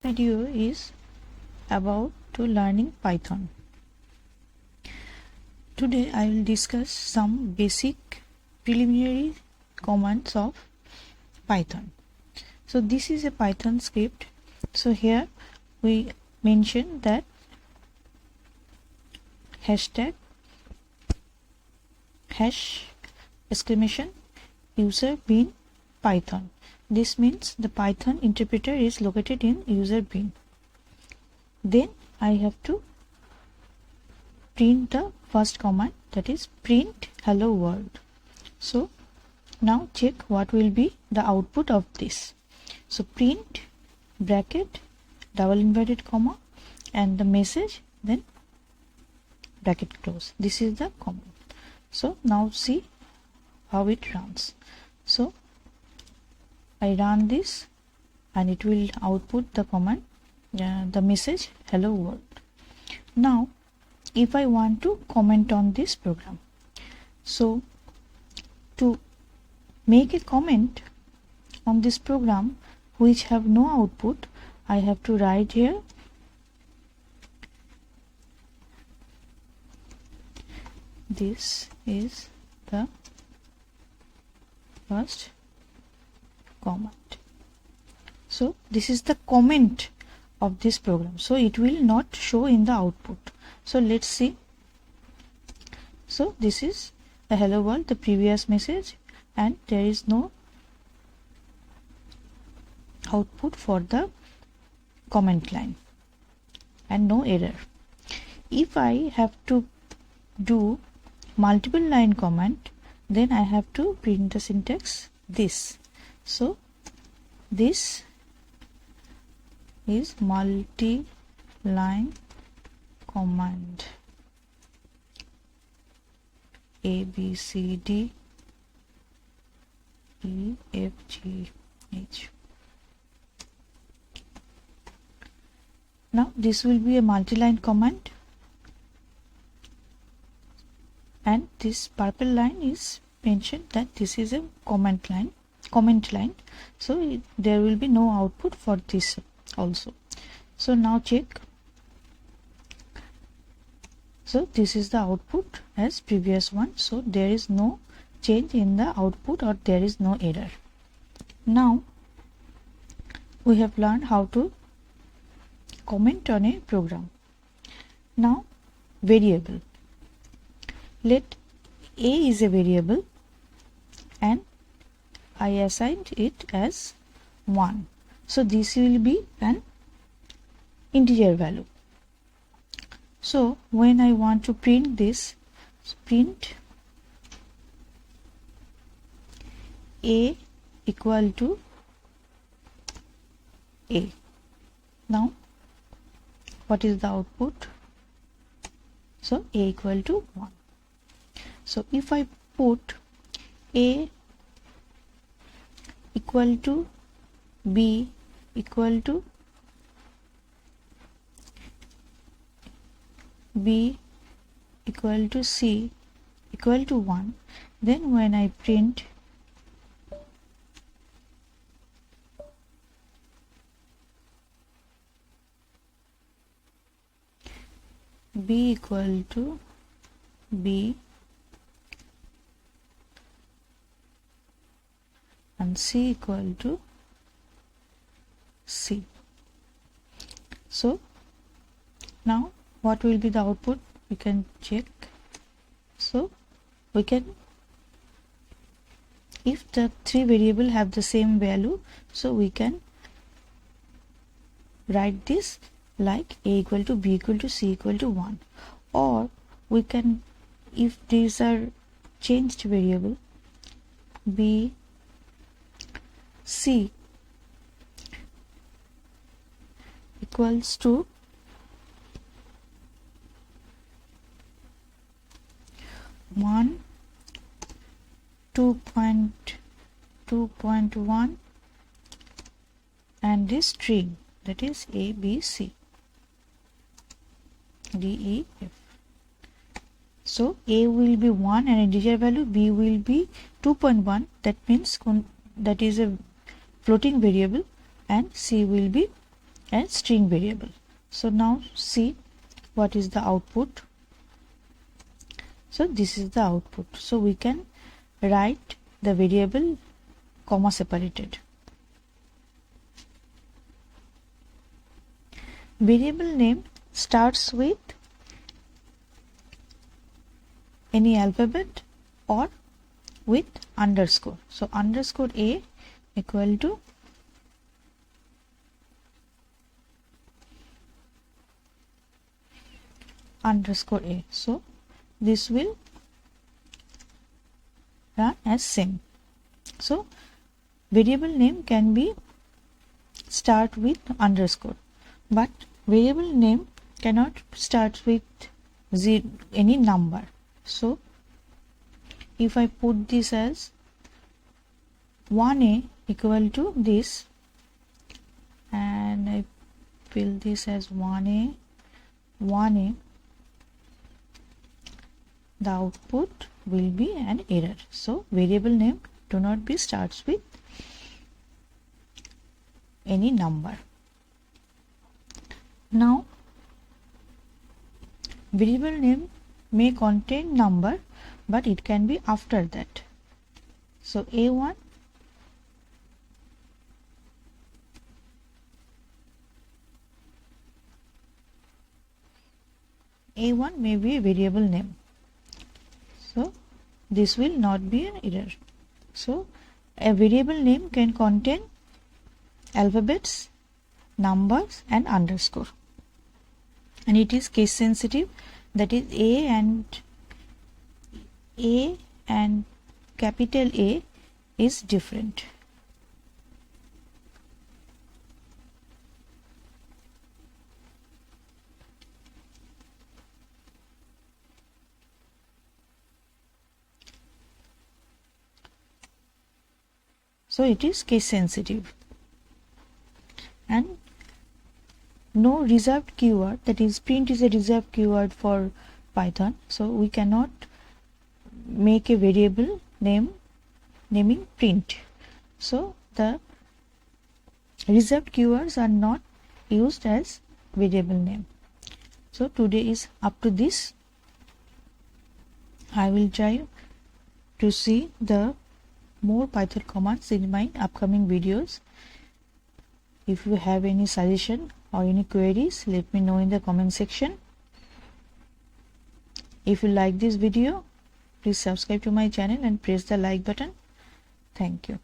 Video is about to learning Python. Today I will discuss some basic preliminary commands of Python. So this is a Python script. So here we mention that hashtag hash exclamation user bin Python. This means the Python interpreter is located in user bin. Then I have to print the first command, that is print hello world. So now check what will be the output of this. So print bracket double inverted comma and the message, then bracket close. This is the command. So now see how it runs. So I run this and it will output the command, the message hello world. Now if I want to comment on this program, so to make a comment on this program which have no output, I have to write here this is the first comment. So this is the comment of this program, so it will not show in the output. So let's see. So this is the hello world, the previous message, and there is no output for the comment line and no error. If I have to do multiple line comment, then I have to print the syntax this. So this is multi-line command A B C D E F G H. Now this will be a multi-line command, and this purple line is mentioned that this is a comment line. So there will be no output for this also. So now check. So this is the output as previous one. So there is no change in the output or there is no error. Now we have learned how to comment on a program. Now variable. Let A is a variable and I assigned it as 1. So this will be an integer value. So when I want to print this, print A equal to A. Now what is the output? So A equal to 1. So if I put A equal to B equal to B equal to C equal to 1, then when I print B equal to B and C equal to C. So now what will be the output? We can check. So we can, if the three variable have the same value, so we can write this like A equal to B equal to C equal to 1, or we can, if these are changed variable, B C equals to 1 2.2.1 and this string, that is A B C D E F. So A will be 1 and integer value, B will be 2.1, that means that is a floating variable, and C will be a string variable. So now see what is the output. So this is the output. So we can write the variable comma separated. Variable name starts with any alphabet or with underscore. So underscore a equal to underscore a. So this will run as same. So variable name can be start with underscore, but variable name cannot start with any number. So if I put this as 1a equal to this, and I fill this as 1a, the output will be an error. So variable name do not be starts with any number. Now variable name may contain number, but it can be after that. So a1 may be a variable name. So this will not be an error. So a variable name can contain alphabets, numbers and underscore, and it is case sensitive, that is a and capital A is different. So it is case sensitive. And no reserved keyword, that is print is a reserved keyword for Python, so we cannot make a variable naming print. So the reserved keywords are not used as variable name. So today is up to this. I will try to see the more Python commands in my upcoming videos. If you have any suggestion or any queries, let me know in the comment section. If you like this video, please subscribe to my channel and press the like button. Thank you.